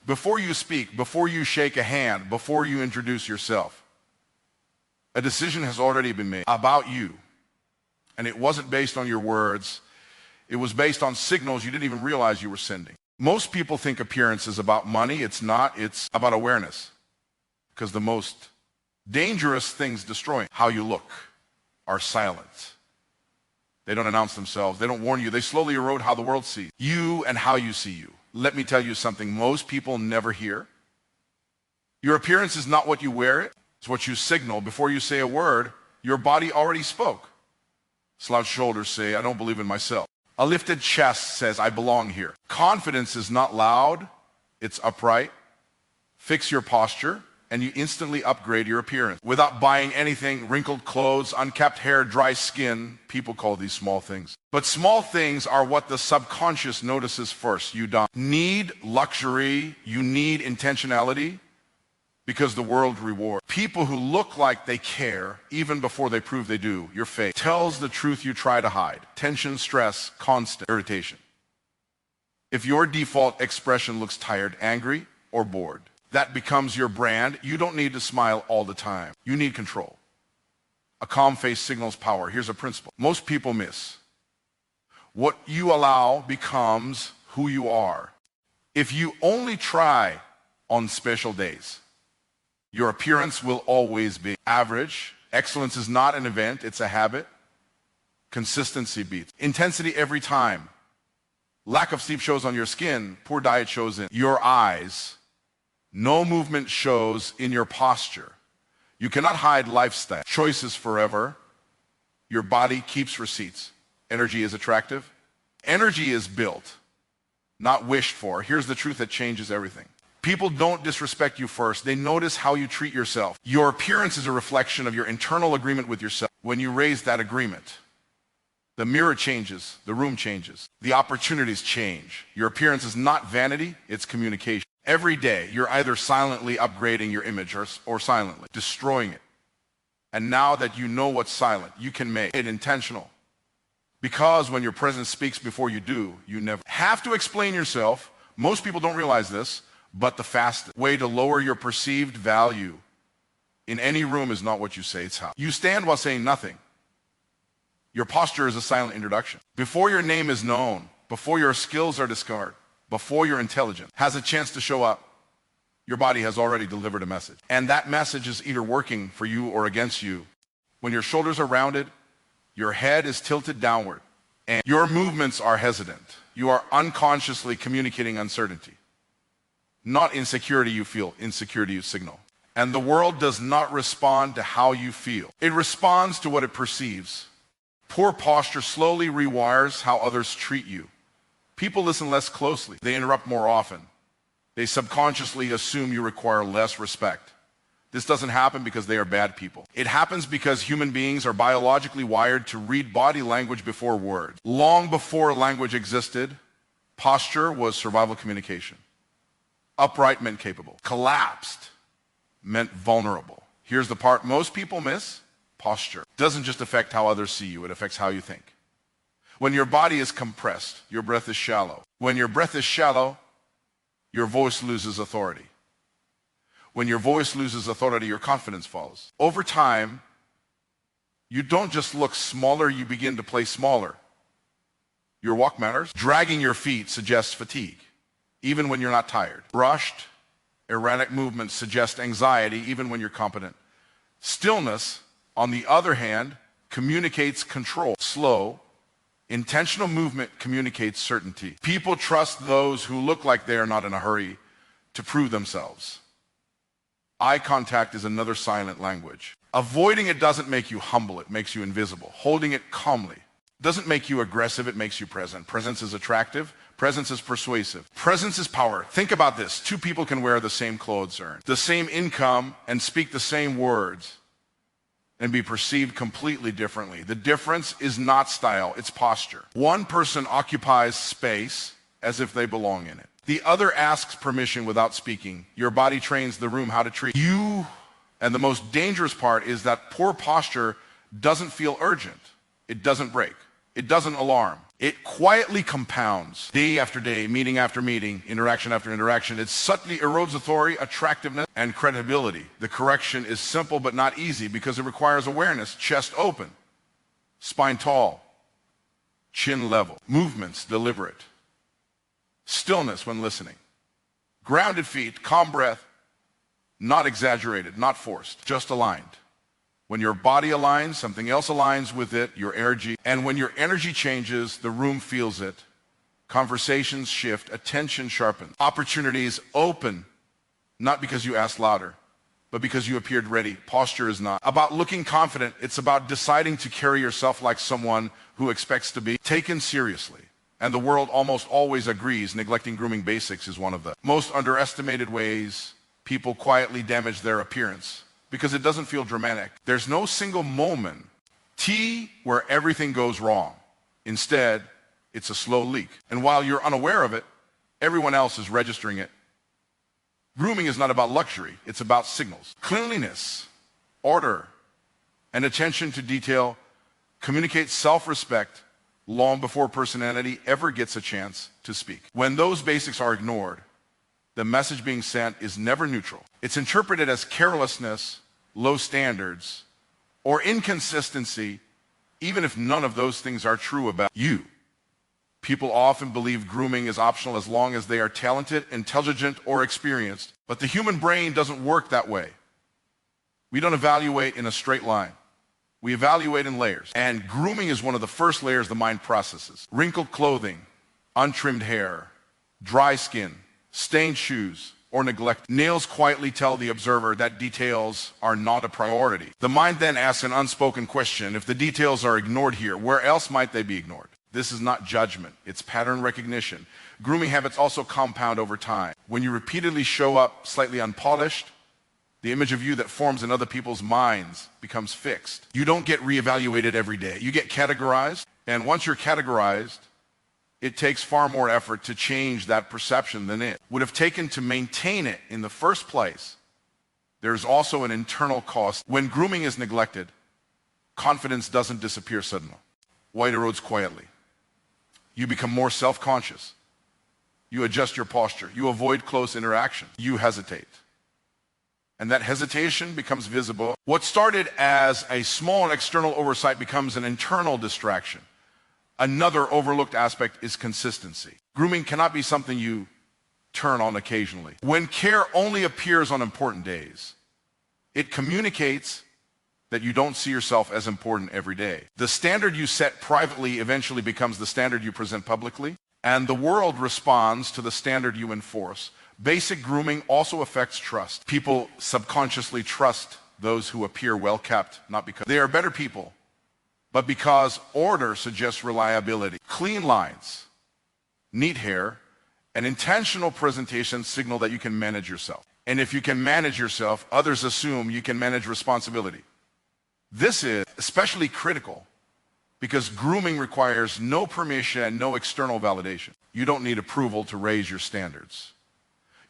Before you speak, before you shake a hand, before you introduce yourself, a decision has already been made about you. And it wasn't based on your words. It was based on signals you didn't even realize you were sending. Most people think appearance is about money. It's not. It's about awareness. Because the most dangerous things destroying how you look are silent. They don't announce themselves. They don't warn you. They slowly erode how the world sees you and how you see you. Let me tell you something most people never hear. Your appearance is not what you wear it. It's what you signal. Before you say a word, your body already spoke. Slouched shoulders say, I don't believe in myself. A lifted chest says, I belong here. Confidence is not loud. It's upright. Fix your posture, and you instantly upgrade your appearance. Without buying anything, wrinkled clothes, unkempt hair, dry skin, people call these small things. But small things are what the subconscious notices first. You don't need luxury, you need intentionality, because the world rewards. People who look like they care, even before they prove they do, your face tells the truth you try to hide. Tension, stress, constant irritation. If your default expression looks tired, angry, or bored, that becomes your brand. You don't need to smile all the time. You need control. A calm face signals power. Here's a principle most people miss. What you allow becomes who you are. If you only try on special days, your appearance will always be average. Excellence is not an event, it's a habit. Consistency beats intensity every time. Lack of sleep shows on your skin, poor diet shows in your eyes. No movement shows in your posture. You cannot hide lifestyle choices forever. Your body keeps receipts. Energy is attractive. Energy is built, not wished for. Here's the truth that changes everything. People don't disrespect you first. They notice how you treat yourself. Your appearance is a reflection of your internal agreement with yourself. When you raise that agreement, the mirror changes, the room changes, the opportunities change. Your appearance is not vanity, it's communication. Every day, you're either silently upgrading your image or silently destroying it. And now that you know what's silent, you can make it intentional. Because when your presence speaks before you do, you never have to explain yourself. Most people don't realize this. But the fastest way to lower your perceived value in any room is not what you say, it's how. You stand while saying nothing. Your posture is a silent introduction. Before your name is known, before your skills are discovered, before your intelligence has a chance to show up, your body has already delivered a message. And that message is either working for you or against you. When your shoulders are rounded, your head is tilted downward, and your movements are hesitant. You are unconsciously communicating uncertainty. Not insecurity you feel, insecurity you signal. And the world does not respond to how you feel. It responds to what it perceives. Poor posture slowly rewires how others treat you. People listen less closely. They interrupt more often. They subconsciously assume you require less respect. This doesn't happen because they are bad people. It happens because human beings are biologically wired to read body language before words. Long before language existed, posture was survival communication. Upright meant capable. Collapsed meant vulnerable. Here's the part most people miss. Posture doesn't just affect how others see you, it affects how you think. When your body is compressed, your breath is shallow. When your breath is shallow, your voice loses authority. When your voice loses authority, your confidence falls. Over time, you don't just look smaller, you begin to play smaller. Your walk matters. Dragging your feet suggests fatigue, even when you're not tired. Rushed, erratic movements suggest anxiety, even when you're competent. Stillness, on the other hand, communicates control. Slow, intentional movement communicates certainty. People trust those who look like they are not in a hurry to prove themselves. Eye contact is another silent language. Avoiding it doesn't make you humble, it makes you invisible. Holding it calmly doesn't make you aggressive, it makes you present. Presence is attractive. Presence is persuasive. Presence is power. Think about this. Two people can wear the same clothes, earn the same income, and speak the same words, and be perceived completely differently. The difference is not style, it's posture. One person occupies space as if they belong in it. The other asks permission without speaking. Your body trains the room how to treat you. And the most dangerous part is that poor posture doesn't feel urgent. It doesn't break. It doesn't alarm. It quietly compounds day after day, meeting after meeting, interaction after interaction. It subtly erodes authority, attractiveness, and credibility. The correction is simple but not easy because it requires awareness, chest open, spine tall, chin level, movements deliberate, stillness when listening, grounded feet, calm breath, not exaggerated, not forced, just aligned. When your body aligns, something else aligns with it, your energy. And when your energy changes, the room feels it. Conversations shift, attention sharpens, opportunities open, not because you asked louder, but because you appeared ready. Posture is not about looking confident. It's about deciding to carry yourself like someone who expects to be taken seriously. And the world almost always agrees neglecting grooming basics is one of the most underestimated ways people quietly damage their appearance because it doesn't feel dramatic. There's no single moment, where everything goes wrong. Instead, it's a slow leak. And while you're unaware of it, everyone else is registering it. Grooming is not about luxury, it's about signals. Cleanliness, order, and attention to detail communicate self-respect long before personality ever gets a chance to speak. When those basics are ignored, the message being sent is never neutral. It's interpreted as carelessness, low standards, or inconsistency, even if none of those things are true about you. People often believe grooming is optional as long as they are talented, intelligent, or experienced. But the human brain doesn't work that way. We don't evaluate in a straight line. We evaluate in layers. And grooming is one of the first layers the mind processes. Wrinkled clothing, untrimmed hair, dry skin, stained shoes, or neglect. Nails quietly tell the observer that details are not a priority. The mind then asks an unspoken question. If the details are ignored here, where else might they be ignored? This is not judgment, it's pattern recognition. Grooming habits also compound over time. When you repeatedly show up slightly unpolished, the image of you that forms in other people's minds becomes fixed. You don't get reevaluated every day. You get categorized, and once you're categorized, it takes far more effort to change that perception than it would have taken to maintain it in the first place. There's also an internal cost. When grooming is neglected, confidence doesn't disappear suddenly. It erodes quietly. You become more self-conscious. You adjust your posture. You avoid close interaction. You hesitate. And that hesitation becomes visible. What started as a small external oversight becomes an internal distraction. Another overlooked aspect is consistency. Grooming cannot be something you turn on occasionally. When care only appears on important days, it communicates that you don't see yourself as important every day. The standard you set privately eventually becomes the standard you present publicly, and the world responds to the standard you enforce. Basic grooming also affects trust. People subconsciously trust those who appear well-kept, not because they are better people, but because order suggests reliability. Clean lines, neat hair, and intentional presentation signal that you can manage yourself. And if you can manage yourself, others assume you can manage responsibility. This is especially critical because grooming requires no permission and no external validation. You don't need approval to raise your standards.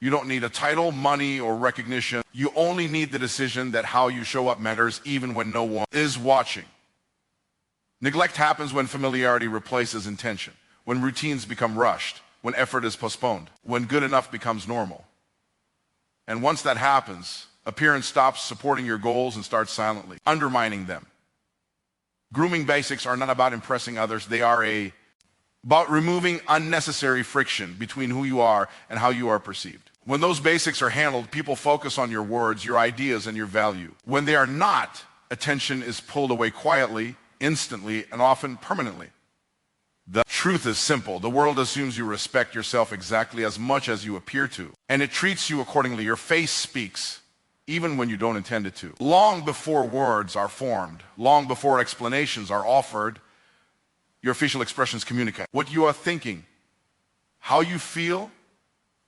You don't need a title, money, or recognition. You only need the decision that how you show up matters even when no one is watching. Neglect happens when familiarity replaces intention, when routines become rushed, when effort is postponed, when good enough becomes normal. And once that happens, appearance stops supporting your goals and starts silently undermining them. Grooming basics are not about impressing others. They are about removing unnecessary friction between who you are and how you are perceived. When those basics are handled, people focus on your words, your ideas, and your value. When they are not, attention is pulled away quietly, instantly, and often permanently. The truth is simple. The world assumes you respect yourself exactly as much as you appear to, and it treats you accordingly. Your face speaks, even when you don't intend it to. Long before words are formed, long before explanations are offered, your facial expressions communicate what you are thinking, how you feel,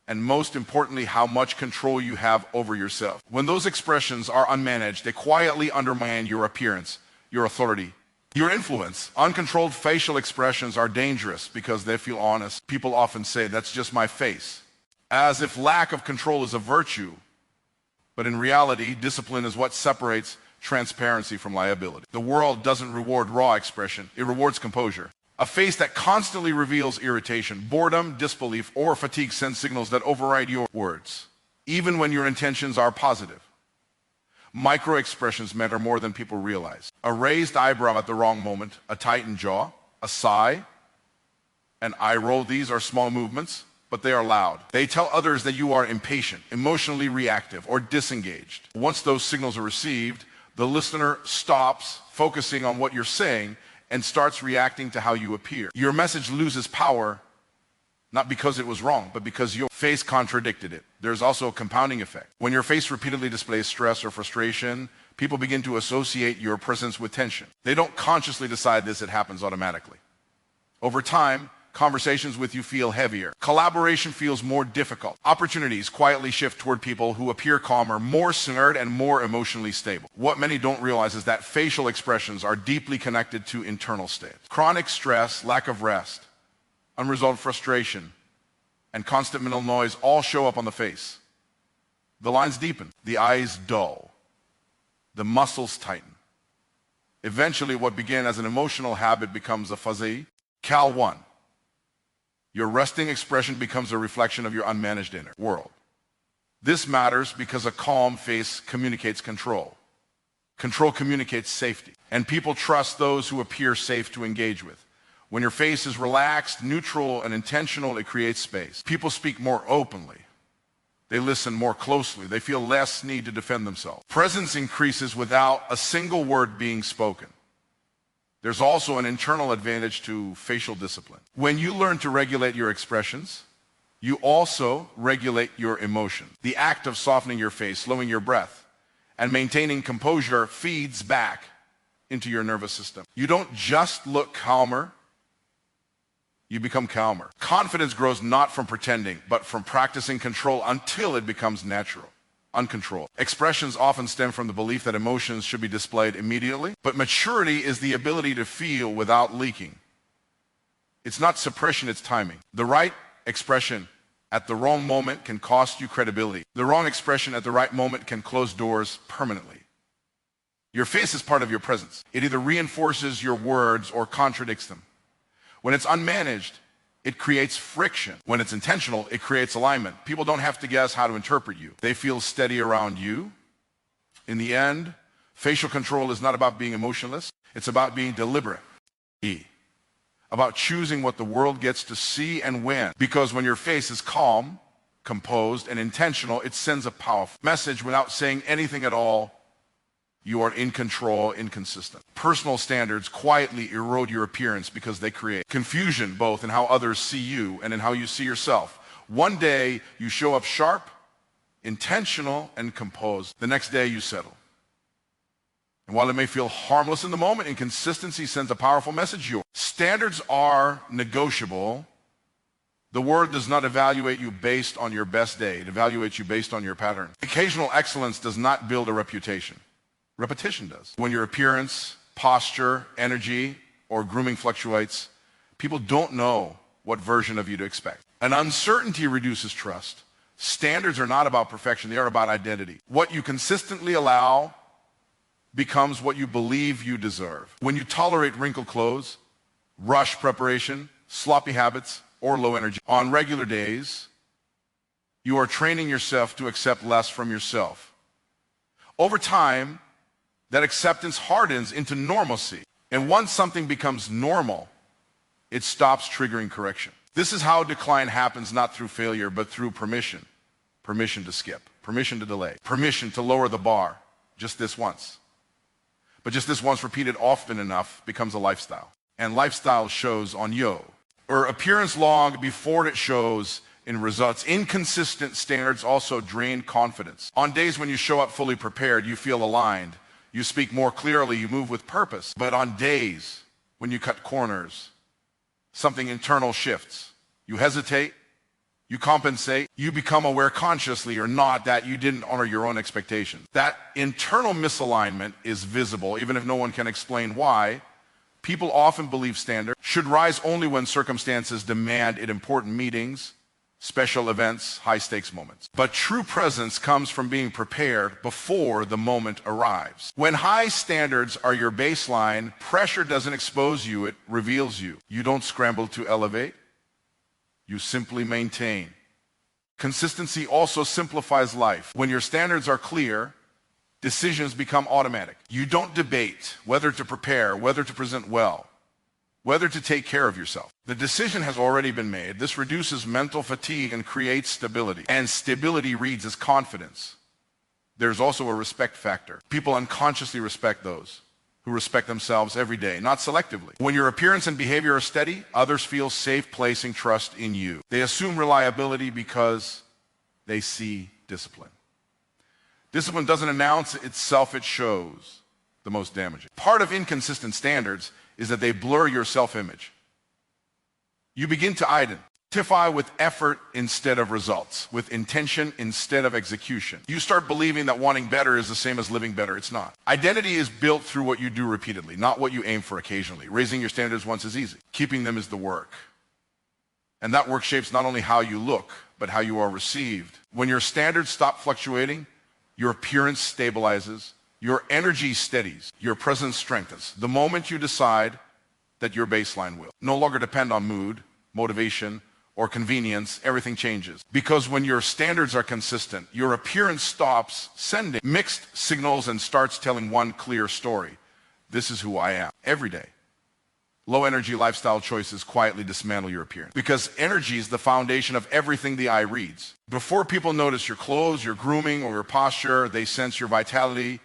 and most importantly, how much control you have over yourself. When those expressions are unmanaged, they quietly undermine your appearance, your authority, your influence. Uncontrolled facial expressions are dangerous because they feel honest. People often say, "That's just my face," as if lack of control is a virtue. But in reality, discipline is what separates transparency from liability. The world doesn't reward raw expression, it rewards composure. A face that constantly reveals irritation, boredom, disbelief, or fatigue sends signals that override your words, even when your intentions are positive. Micro-expressions matter more than people realize. A raised eyebrow at the wrong moment, a tightened jaw, a sigh, an eye roll. These are small movements, but they are loud. They tell others that you are impatient, emotionally reactive, or disengaged. Once those signals are received, the listener stops focusing on what you're saying and starts reacting to how you appear. Your message loses power, not because it was wrong, but because your face contradicted it. There's also a compounding effect. When your face repeatedly displays stress or frustration, people begin to associate your presence with tension. They don't consciously decide this, it happens automatically. Over time, conversations with you feel heavier. Collaboration feels more difficult. Opportunities quietly shift toward people who appear calmer, more centered, and more emotionally stable. What many don't realize is that facial expressions are deeply connected to internal states. Chronic stress, lack of rest, unresolved frustration, and constant mental noise all show up on the face. The lines deepen, the eyes dull, the muscles tighten. Eventually, what began as an emotional habit becomes a fuzzy. Cal 1. Your resting expression becomes a reflection of your unmanaged inner world. This matters because a calm face communicates control. Control communicates safety. And people trust those who appear safe to engage with. When your face is relaxed, neutral, and intentional, it creates space. People speak more openly. They listen more closely. They feel less need to defend themselves. Presence increases without a single word being spoken. There's also an internal advantage to facial discipline. When you learn to regulate your expressions, you also regulate your emotion. The act of softening your face, slowing your breath, and maintaining composure feeds back into your nervous system. You don't just look calmer, you become calmer. Confidence grows not from pretending, but from practicing control until it becomes natural. Uncontrolled. Expressions often stem from the belief that emotions should be displayed immediately, but maturity is the ability to feel without leaking. It's not suppression, it's timing. The right expression at the wrong moment can cost you credibility. The wrong expression at the right moment can close doors permanently. Your face is part of your presence. It either reinforces your words or contradicts them. When it's unmanaged, it creates friction. When it's intentional, it creates alignment. People don't have to guess how to interpret you. They feel steady around you. In the end, facial control is not about being emotionless. It's about being deliberate. About choosing what the world gets to see and when. Because when your face is calm, composed, and intentional, it sends a powerful message without saying anything at all. You are in control, inconsistent. Personal standards quietly erode your appearance because they create confusion both in how others see you and in how you see yourself. One day you show up sharp, intentional, and composed. The next day you settle. And while it may feel harmless in the moment, inconsistency sends a powerful message. Your standards are negotiable. The word does not evaluate you based on your best day. It evaluates you based on your pattern. Occasional excellence does not build a reputation. Repetition does. When your appearance, posture, energy, or grooming fluctuates, people don't know what version of you to expect. An uncertainty reduces trust. Standards are not about perfection, they are about identity. What you consistently allow becomes what you believe you deserve. When you tolerate wrinkled clothes, rush preparation, sloppy habits, or low energy on regular days, you are training yourself to accept less from yourself. Over time, that acceptance hardens into normalcy. And once something becomes normal, it stops triggering correction. This is how decline happens, not through failure, but through permission. Permission to skip, permission to delay, permission to lower the bar just this once. But just this once repeated often enough becomes a lifestyle. And lifestyle shows on or appearance long before it shows in results. Inconsistent standards also drain confidence. On days when you show up fully prepared, you feel aligned. You speak more clearly, you move with purpose. But on days when you cut corners, something internal shifts. You hesitate, you compensate, you become aware consciously or not that you didn't honor your own expectations. That internal misalignment is visible, even if no one can explain why. People often believe standards should rise only when circumstances demand it. Important meetings, special events, high-stakes moments. But true presence comes from being prepared before the moment arrives. When high standards are your baseline, pressure doesn't expose you, it reveals you. You don't scramble to elevate, you simply maintain. Consistency also simplifies life. When your standards are clear, decisions become automatic. You don't debate whether to prepare, whether to present well, whether to take care of yourself. The decision has already been made. This reduces mental fatigue and creates stability. And stability reads as confidence. There's also a respect factor. People unconsciously respect those who respect themselves every day, not selectively. When your appearance and behavior are steady, others feel safe placing trust in you. They assume reliability because they see discipline. Discipline doesn't announce itself, it shows. The most damaging. Part of inconsistent standards is that they blur your self-image. You begin to identify with effort instead of results, with intention instead of execution. You start believing that wanting better is the same as living better. It's not. Identity is built through what you do repeatedly, not what you aim for occasionally. Raising your standards once is easy. Keeping them is the work. And that work shapes not only how you look, but how you are received. When your standards stop fluctuating, your appearance stabilizes, your energy steadies, your presence strengthens. The moment you decide that your baseline will no longer depend on mood, motivation, or convenience, everything changes. Because when your standards are consistent, your appearance stops sending mixed signals and starts telling one clear story. This is who I am, every day. Low energy lifestyle choices quietly dismantle your appearance. Because energy is the foundation of everything the eye reads. Before people notice your clothes, your grooming, or your posture, they sense your vitality.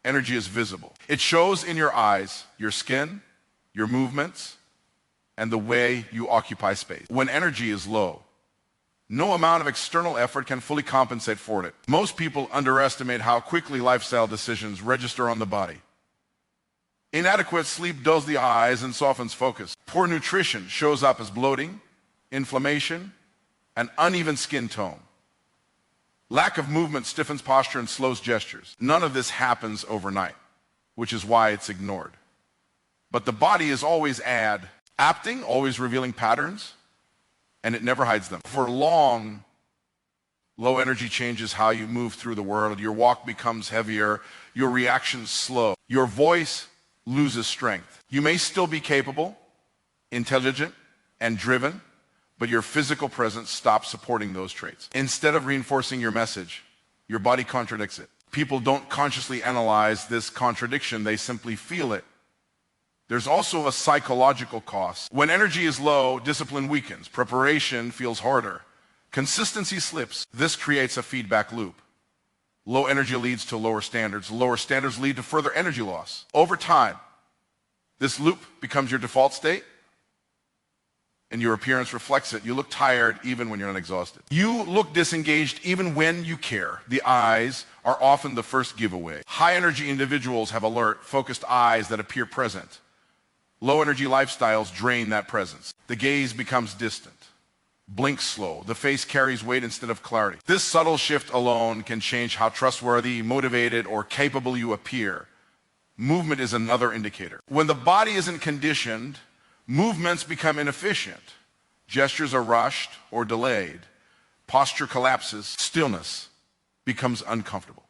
Energy is visible. It shows in your eyes, your skin, your movements, and the way you occupy space. When energy is low, no amount of external effort can fully compensate for it. Most people underestimate how quickly lifestyle decisions register on the body. Inadequate sleep dulls the eyes and softens focus. Poor nutrition shows up as bloating, inflammation, and uneven skin tone. Lack of movement stiffens posture and slows gestures. None of this happens overnight, which is why it's ignored. But the body is always adapting, always revealing patterns, and it never hides them. For long, low energy changes how you move through the world. Your walk becomes heavier, your reactions slow, your voice loses strength. You may still be capable, intelligent, and driven, but your physical presence stops supporting those traits. Instead of reinforcing your message, your body contradicts it. People don't consciously analyze this contradiction, they simply feel it. There's also a psychological cost. When energy is low, discipline weakens, preparation feels harder, consistency slips. This creates a feedback loop. Low energy leads to lower standards lead to further energy loss. Over time, this loop becomes your default state, and your appearance reflects it. You look tired even when you're not exhausted. You look disengaged even when you care. The eyes are often the first giveaway. High energy individuals have alert, focused eyes that appear present. Low energy lifestyles drain that presence. The gaze becomes distant, blinks slow. The face carries weight instead of clarity. This subtle shift alone can change how trustworthy, motivated, or capable you appear. Movement is another indicator. When the body isn't conditioned, movements become inefficient. Gestures are rushed or delayed. Posture collapses. Stillness becomes uncomfortable.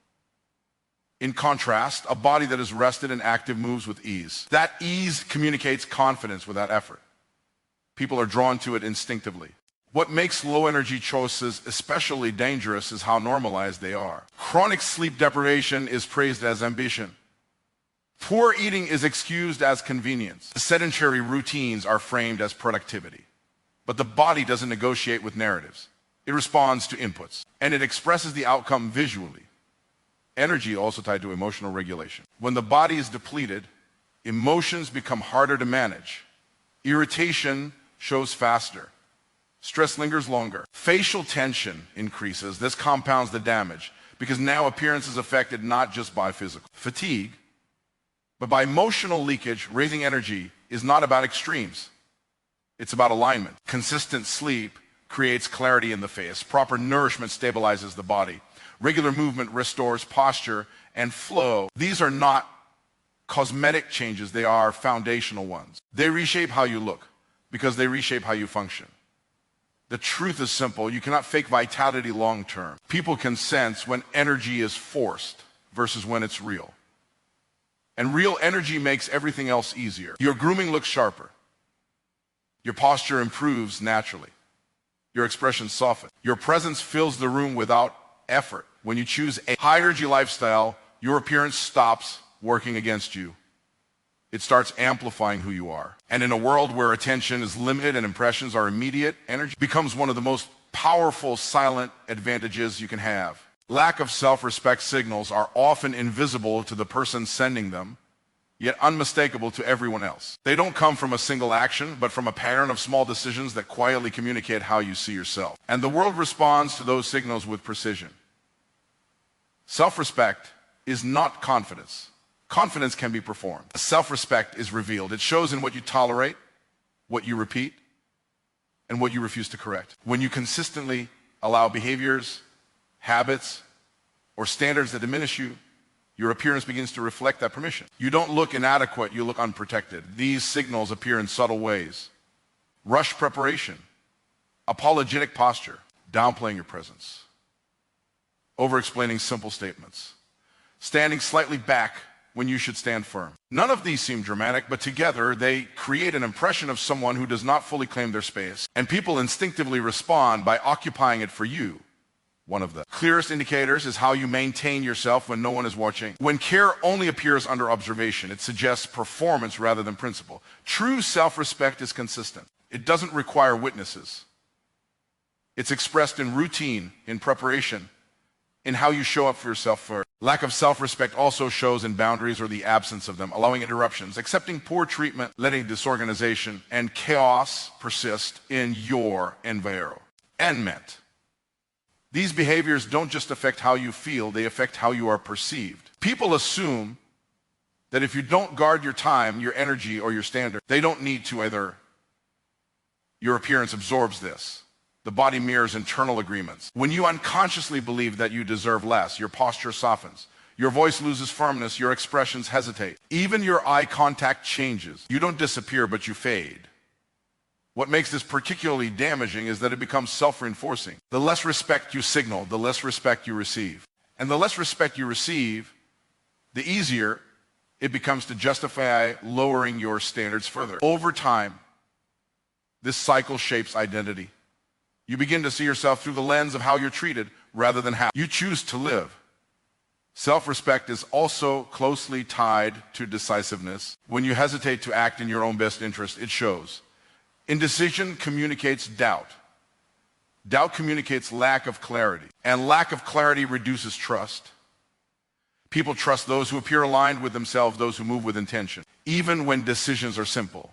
In contrast, a body that is rested and active moves with ease. That ease communicates confidence without effort. People are drawn to it instinctively. What makes low energy choices especially dangerous is how normalized they are. Chronic sleep deprivation is praised as ambition. Poor eating is excused as convenience. Sedentary routines are framed as productivity. But the body doesn't negotiate with narratives. It responds to inputs, and it expresses the outcome visually. Energy also tied to emotional regulation. When the body is depleted, emotions become harder to manage. Irritation shows faster. Stress lingers longer. Facial tension increases. This compounds the damage because now appearance is affected not just by physical fatigue, but by emotional leakage. Raising energy is not about extremes. It's about alignment. Consistent sleep creates clarity in the face. Proper nourishment stabilizes the body. Regular movement restores posture and flow. These are not cosmetic changes, they are foundational ones. They reshape how you look because they reshape how you function. The truth is simple. You cannot fake vitality long term. People can sense when energy is forced versus when it's real. And real energy makes everything else easier. Your grooming looks sharper. Your posture improves naturally. Your expression softens. Your presence fills the room without effort. When you choose a high energy lifestyle, your appearance stops working against you. It starts amplifying who you are. And in a world where attention is limited and impressions are immediate, energy becomes one of the most powerful silent advantages you can have. Lack of self-respect signals are often invisible to the person sending them, yet unmistakable to everyone else. They don't come from a single action, but from a pattern of small decisions that quietly communicate how you see yourself. And the world responds to those signals with precision. Self-respect is not confidence. Confidence can be performed. Self-respect is revealed. It shows in what you tolerate, what you repeat, and what you refuse to correct. When you consistently allow behaviors, habits, or standards that diminish you, your appearance begins to reflect that permission. You don't look inadequate, you look unprotected. These signals appear in subtle ways. Rushed preparation, apologetic posture, downplaying your presence, over-explaining simple statements, standing slightly back when you should stand firm. None of these seem dramatic, but together they create an impression of someone who does not fully claim their space. And people instinctively respond by occupying it for you. One of the clearest indicators is how you maintain yourself when no one is watching. When care only appears under observation, it suggests performance rather than principle. True self-respect is consistent. It doesn't require witnesses. It's expressed in routine, in preparation, in how you show up for yourself first. Lack of self-respect also shows in boundaries or the absence of them, allowing interruptions, accepting poor treatment, letting disorganization and chaos persist in your environment. These behaviors don't just affect how you feel, they affect how you are perceived. People assume that if you don't guard your time, your energy, or your standard, they don't need to either. Your appearance absorbs this. The body mirrors internal agreements. When you unconsciously believe that you deserve less, your posture softens. Your voice loses firmness, your expressions hesitate. Even your eye contact changes. You don't disappear, but you fade. What makes this particularly damaging is that it becomes self-reinforcing. The less respect you signal, the less respect you receive. And the less respect you receive, the easier it becomes to justify lowering your standards further. Over time, this cycle shapes identity. You begin to see yourself through the lens of how you're treated rather than how you choose to live. Self-respect is also closely tied to decisiveness. When you hesitate to act in your own best interest, it shows. Indecision communicates doubt. Doubt communicates lack of clarity. And lack of clarity reduces trust. People trust those who appear aligned with themselves, those who move with intention, even when decisions are simple.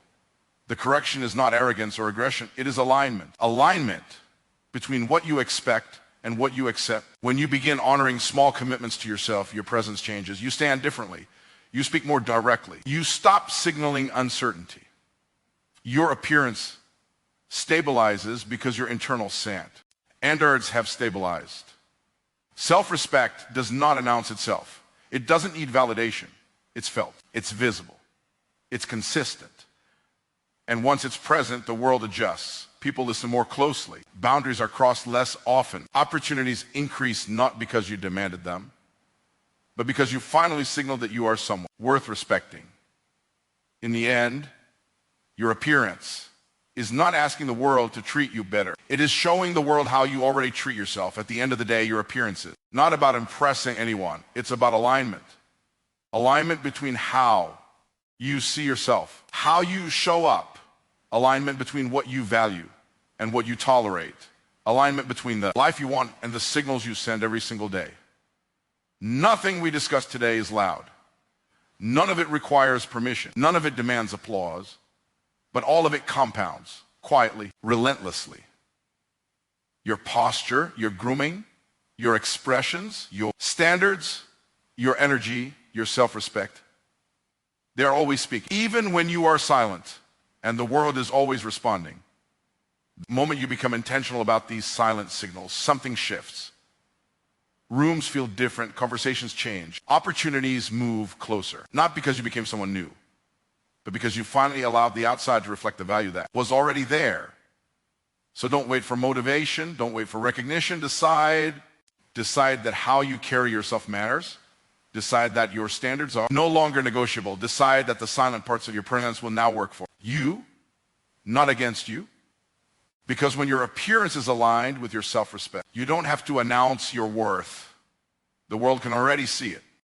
The correction is not arrogance or aggression, it is alignment. Alignment between what you expect and what you accept. When you begin honoring small commitments to yourself, your presence changes. You stand differently. You speak more directly. You stop signaling uncertainty. Your appearance stabilizes because your internal sand. Standards have stabilized. Self-respect does not announce itself. It doesn't need validation. It's felt. It's visible. It's consistent. And once it's present, the world adjusts. People listen more closely. Boundaries are crossed less often. Opportunities increase not because you demanded them, but because you finally signaled that you are someone worth respecting. In the end, your appearance is not asking the world to treat you better. It is showing the world how you already treat yourself. At the end of the day, your appearance is not about impressing anyone. It's about alignment. Alignment between how you see yourself, how you show up. Alignment between what you value and what you tolerate. Alignment between the life you want and the signals you send every single day. Nothing we discuss today is loud. None of it requires permission. None of it demands applause. But all of it compounds, quietly, relentlessly. Your posture, your grooming, your expressions, your standards, your energy, your self-respect. They are always speaking. Even when you are silent and the world is always responding, the moment you become intentional about these silent signals, something shifts. Rooms feel different, conversations change, opportunities move closer. Not because you became someone new, but because you finally allowed the outside to reflect the value that was already there. So don't wait for motivation. Don't wait for recognition. Decide that how you carry yourself matters. Decide that your standards are no longer negotiable. Decide that the silent parts of your presence will now work for you, not against you. Because when your appearance is aligned with your self-respect, you don't have to announce your worth. The world can already see it.